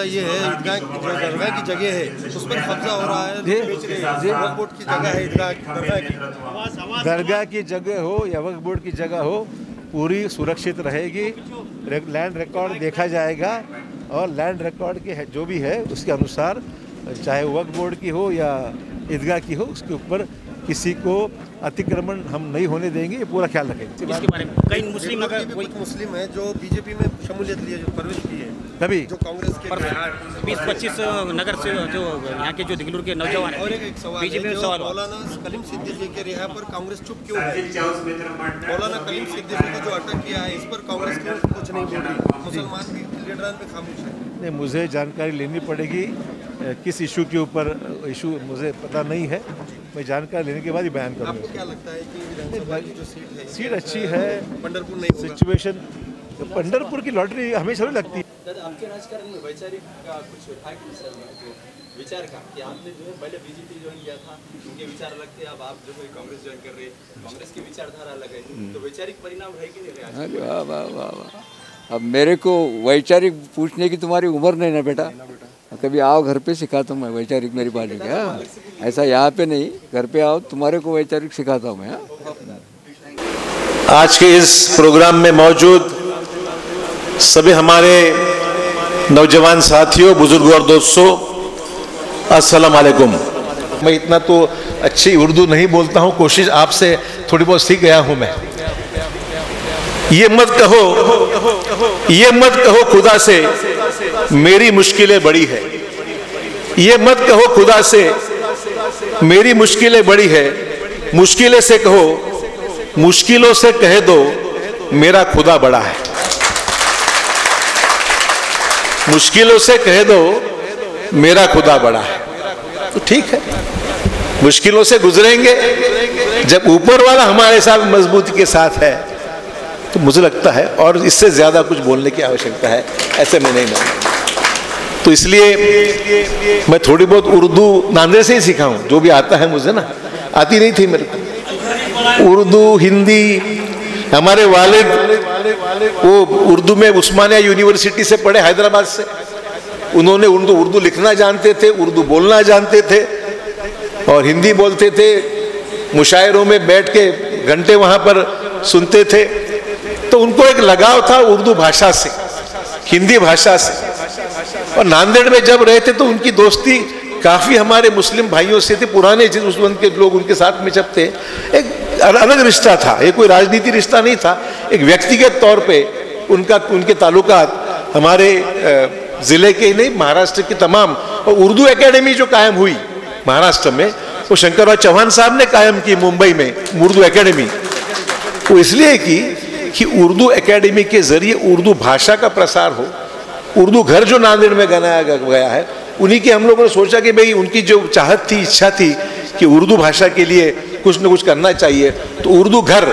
ये है ईदगाह जो दरगाह की जगह है उस पर कब्जा हो रहा है, बेच रहे हैं। वक्फ बोर्ड की जगह है ईदगाह की, दरगाह की जगह हो या वक्फ बोर्ड की जगह हो, पूरी सुरक्षित रहेगी। लैंड रिकॉर्ड देखा जाएगा और लैंड रिकॉर्ड के जो भी है उसके अनुसार, चाहे वक्फ बोर्ड की हो या ईदगाह की हो, उसके ऊपर किसी को अतिक्रमण हम नहीं होने देंगे, ये पूरा ख्याल रखेंगे। इसके बारे में कई मुस्लिम अगर कोई मुस्लिम है जो बीजेपी में शमूलियत लिए, जो प्रवेश किए कभी जो कांग्रेस के 20-25 नगर से जो यहाँ के जो दिगलूर के नौजवान और एक सवाल बीजेपी में है, सवाल मौलाना कलीम सिद्दीकी के रिहा पर कांग्रेस चुप क्यों है? मौलाना कलीम सिद्दीकी को जो अटक किया है, इस पर कांग्रेस क्यों कुछ नहीं बोल रही? मुसलमान भी लीडरान पे खामोश है। नहीं, मुझे जानकारी लेनी पड़ेगी किस इशू के ऊपर, इशू मुझे पता नहीं है, मैं जानकारी लेने के बाद ही बयान करूँगा। आपको क्या लगता है कि विधानसभा की जो सीट है, सीट अच्छी है, पंढरपुर नहीं होगा? सिचुएशन पंढरपुर की लॉटरी हमेशा नहीं लगती। आपके राजकारण में वैचारिक का कुछ था कि सर जो विचार का कि आपने जो है पहले बीजेपी ज्वाइन किया था, उनके विचार अलग थे, अब आप जो है कांग्रेस ज्वाइन कर रहे हैं, कांग्रेस की विचारधारा अलग है, तो वैचारिक परिणाम है कि नहीं रहा? अरे वाह वाह वाह वाह। अब मेरे को वैचारिक पूछने की तुम्हारी उम्र नहीं ना बेटा, कभी आओ घर पे सिखाता हूँ मैं वैचारिक मेरी पार्टी का। ऐसा यहाँ पे नहीं, घर पे आओ, तुम्हारे को वैचारिक सिखाता हूँ मैं। आज के इस प्रोग्राम में मौजूद सभी हमारे नौजवान साथियों, बुजुर्गों और दोस्तों, अस्सलाम वालेकुम। मैं इतना तो अच्छी उर्दू नहीं बोलता हूँ, कोशिश आपसे थोड़ी बहुत सीख गया हूँ मैं। ये मत कहो खुदा से मेरी मुश्किलें बड़ी है, ये मत कहो खुदा से मेरी मुश्किलें बड़ी है, मुश्किलें से कहो, मुश्किलों से कह दो मेरा खुदा बड़ा है। मुश्किलों से कह दो मेरा खुदा बड़ा है। तो ठीक है, मुश्किलों से गुजरेंगे, जब ऊपर वाला हमारे साथ मजबूती के साथ है तो मुझे लगता है और इससे ज्यादा कुछ बोलने की आवश्यकता है ऐसे में नहीं मानता। तो इसलिए मैं थोड़ी बहुत उर्दू नांदेड़ से ही सीखा हूं, जो भी आता है मुझे ना, आती नहीं थी मेरे को उर्दू हिंदी। हमारे वालिद वो उर्दू में उस्मानिया यूनिवर्सिटी से पढ़े, हैदराबाद से। उन्होंने उर्दू लिखना जानते थे, उर्दू बोलना जानते थे और हिंदी बोलते थे। मुशायरों में बैठ के घंटे वहां पर सुनते थे, तो उनको एक लगाव था उर्दू भाषा से, हिंदी भाषा से। और नांदेड़ में जब रहे थे तो उनकी दोस्ती काफी हमारे मुस्लिम भाइयों से थे, पुराने उस वक्त के लोग उनके साथ में जब थे, एक अलग रिश्ता था, ये कोई राजनीति रिश्ता नहीं था, एक व्यक्तिगत तौर पे उनके ताल्लुकात हमारे जिले के ही नहीं, महाराष्ट्र के तमाम। और उर्दू एकेडमी जो कायम हुई महाराष्ट्र में, वो शंकरराव चौहान साहब ने कायम की मुंबई में उर्दू एकेडमी। वो इसलिए की कि उर्दू एकेडमी के जरिए उर्दू भाषा का प्रसार हो। उर्दू घर जो नांदेड़ में बनाया गया है, उन्हीं की हम लोगों ने सोचा कि भाई उनकी जो चाहत थी, इच्छा थी कि उर्दू भाषा के लिए कुछ न कुछ करना चाहिए, तो उर्दू घर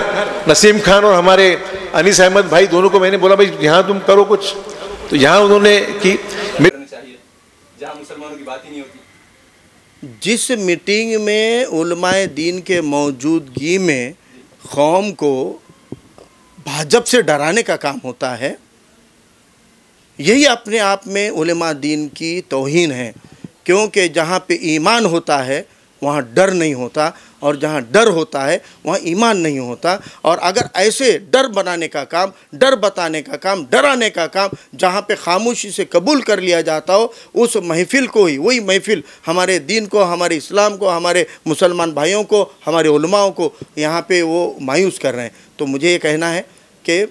नसीम खान और हमारे अनीस अहमद भाई दोनों को मैंने बोला भाई यहाँ तुम करो कुछ, तो यहाँ उन्होंने की। जहाँ मुसलमानों की बात ही नहीं होती। जिस मीटिंग में उलमाए दीन के मौजूदगी में कौम को भाजपा से डराने का काम होता है, यही अपने आप में उलमा दीन की तौहीन है। क्योंकि जहाँ पे ईमान होता है वहाँ डर नहीं होता, और जहाँ डर होता है वहाँ ईमान नहीं होता। और अगर ऐसे डर बनाने का काम, डर बताने का काम, डराने का काम जहाँ पे खामोशी से कबूल कर लिया जाता हो, उस महफिल को ही, वही महफिल हमारे दीन को, हमारे इस्लाम को, हमारे मुसलमान भाइयों को, हमारे उलमाओं को यहाँ पे वो मायूस कर रहे हैं। तो मुझे ये कहना है कि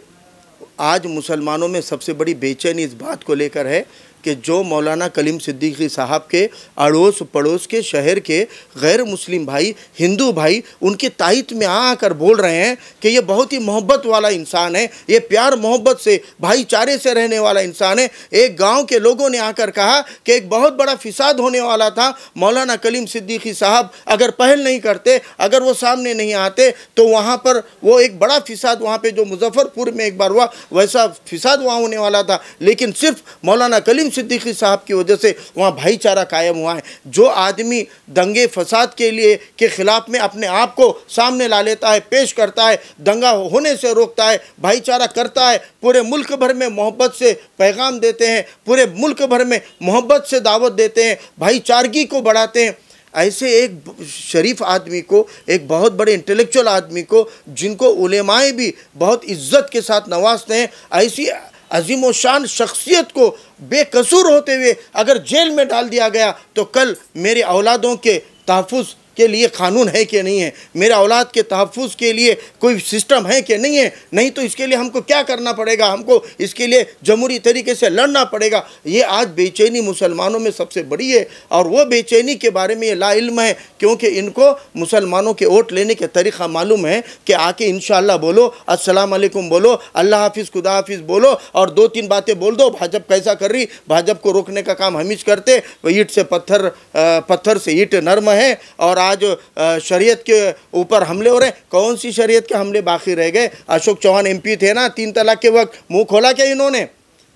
आज मुसलमानों में सबसे बड़ी बेचैनी इस बात को लेकर है कि जो मौलाना कलीम सिद्दीकी साहब के अड़ोस पड़ोस के शहर के गैर मुस्लिम भाई, हिंदू भाई उनके तायत में आकर बोल रहे हैं कि ये बहुत ही मोहब्बत वाला इंसान है, ये प्यार मोहब्बत से, भाईचारे से रहने वाला इंसान है। एक गांव के लोगों ने आकर कहा कि एक बहुत बड़ा फिसाद होने वाला था, मौलाना कलीम सिद्दीकी साहब अगर पहल नहीं करते, अगर वो सामने नहीं आते तो वहाँ पर वो एक बड़ा फिसाद, वहाँ पर जो मुजफ्फरपुर में एक बार हुआ वैसा फिसाद वहाँ होने वाला था। लेकिन सिर्फ मौलाना कलीम सिद्दीकी साहब की वजह से वहाँ भाईचारा कायम हुआ है। जो आदमी दंगे फसाद के खिलाफ में अपने आप को सामने ला लेता है, पेश करता है, दंगा होने से रोकता है, भाईचारा करता है, पूरे मुल्क भर में मोहब्बत से पैगाम देते हैं, पूरे मुल्क भर में मोहब्बत से दावत देते हैं, भाईचारगी को बढ़ाते हैं, ऐसे एक शरीफ आदमी को, एक बहुत बड़े इंटेलेक्चुअल आदमी को, जिनको उलेमाए भी बहुत इज्जत के साथ नवाजते हैं, ऐसी अजीम व शान शख्सियत को बेकसूर होते हुए अगर जेल में डाल दिया गया तो कल मेरे औलादों के तहफ़्फ़ुज़ के लिए कानून है कि नहीं है, मेरे औलाद के तहफ़्फ़ुज़ के लिए कोई सिस्टम है कि नहीं है। नहीं तो इसके लिए हमको क्या करना पड़ेगा, हमको इसके लिए जमहूरी तरीके से लड़ना पड़ेगा। ये आज बेचैनी मुसलमानों में सबसे बड़ी है और वो बेचैनी के बारे में ये लाइल्म है, क्योंकि इनको मुसलमानों के वोट लेने के तरीक़ा मालूम है कि आके इंशाअल्लाह बोलो, अस्सलाम वालेकुम बोलो, अल्लाह हाफिज़, खुदा हाफिज़ बोलो और 2-3 बातें बोल दो। भाजपा कैसा कर रही, भाजपा को रोकने का काम हम ही करते, ईंट से पत्थर से ईंट नर्म है। और आज शरीयत के ऊपर हमले हो रहे हैं, कौन सी शरीयत के हमले बाकी रह गए? अशोक चौहान MP थे ना, 3 तलाक के वक्त मुंह खोला क्या इन्होंने?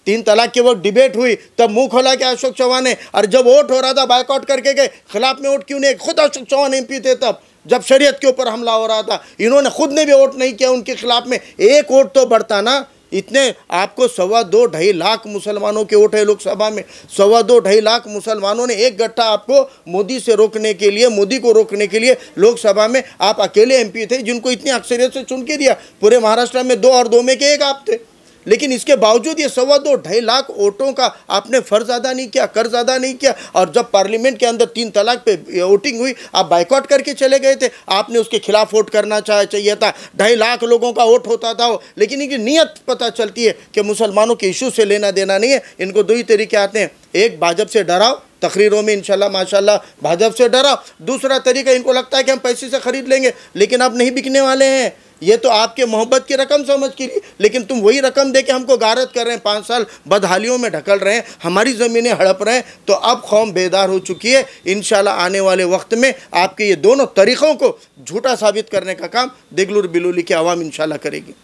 3 तलाक के वक्त डिबेट हुई तब मुंह खोला क्या अशोक चौहान ने? और जब वोट हो रहा था बायकॉट करके गए, खिलाफ में वोट क्यों नहीं? खुद अशोक चौहान MP थे तब, जब शरीयत के ऊपर हमला हो रहा था, इन्होंने खुद ने भी वोट नहीं किया उनके खिलाफ में। एक वोट तो बढ़ता ना। इतने आपको 2.25 लाख मुसलमानों के वोट है लोकसभा में, 2.25 लाख मुसलमानों ने एक गट्ठा आपको मोदी से रोकने के लिए, मोदी को रोकने के लिए लोकसभा में आप अकेले MP थे जिनको इतनी अक्सरियत से चुन के दिया। पूरे महाराष्ट्र में 2 और 2 में के एक आप थे, लेकिन इसके बावजूद ये 2.25 लाख वोटों का आपने फ़र्ज अदा नहीं किया, कर्ज अदा नहीं किया। और जब पार्लियामेंट के अंदर 3 तलाक पे वोटिंग हुई, आप बाइकआउट करके चले गए थे। आपने उसके खिलाफ वोट करना चाहिए था, 2.5 लाख लोगों का वोट होता था वो। लेकिन इनकी नीयत पता चलती है कि मुसलमानों के इशू से लेना देना नहीं है। इनको 2 ही तरीके आते हैं, एक भाजपा से डराओ, तकरीरों में इंशाल्लाह माशाल्लाह भाजपा से डराओ। दूसरा तरीका, इनको लगता है कि हम पैसे से ख़रीद लेंगे, लेकिन अब नहीं बिकने वाले हैं। ये तो आपके मोहब्बत की रकम समझ के लिए, लेकिन तुम वही रकम दे के हमको गारत कर रहे हैं, 5 साल बदहालियों में ढकल रहे हैं, हमारी ज़मीनें हड़प रहे हैं। तो अब कौम बेदार हो चुकी है। इंशाल्लाह आने वाले वक्त में आपके ये दोनों तरीक़ों को झूठा साबित करने का काम देगलूर बिलोली की आवाम इंशाल्लाह करेगी।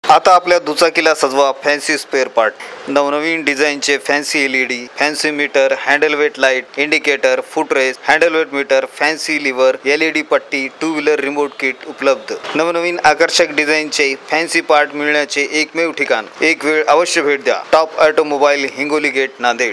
आता आपल्या दुचाकीला सजवा फॅन्सी स्पेअर पार्ट, नवनवीन डिझाईनचे fancy LED, fancy meter, handle weight light, indicator, foot rest, handle weight meter, fancy lever, LED पट्टी, 2 व्हीलर रिमोट किट उपलब्ध। नवनवीन आकर्षक डिझाईनचे फॅन्सी पार्ट मिळण्याचे एकमेव ठिकाण। एक वेळ अवश्य भेट द्या। Top automobile, Hingoli gate, Nanded.